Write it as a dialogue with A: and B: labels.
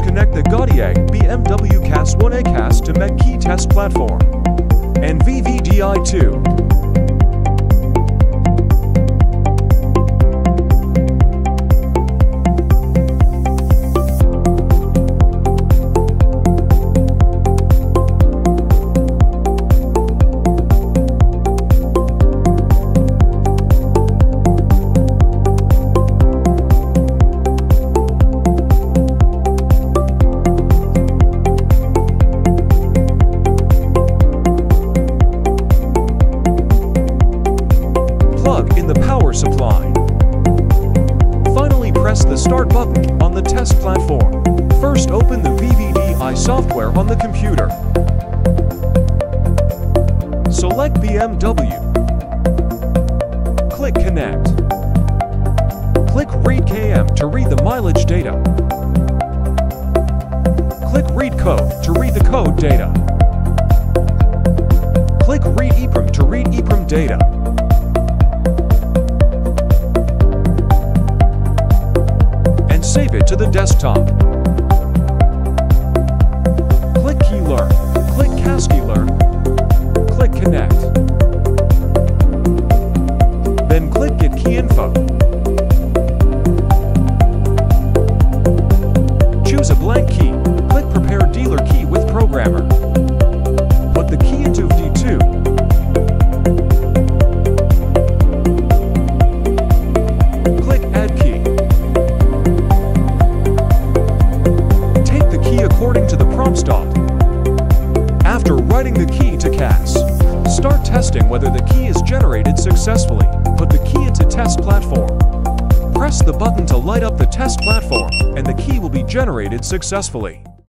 A: connect the GODIAG BMW CAS1 CAS2 Mech-Key test platform and VVDI2. Plug in the power supply. Finally, press the Start button on the test platform. First, open the VVDI software on the computer. Select BMW. Click Connect. Click Read KM to read the mileage data. Click Read Code to read the code data. Click Read EEPROM to read EEPROM data. And save it to the desktop. Click Key Learn. Click CAS2 Learn. Click Connect. Then click Get Key Info. Choose a blank key. Click Prepare Dealer Key with Programmer. Put the key into VVDI2. Click Add Key. Take the key according to the prompt stop. After writing the key to CAS, start testing whether the key is generated successfully. Put the key into test platform. Press the button to light up the test platform, and the key will be generated successfully.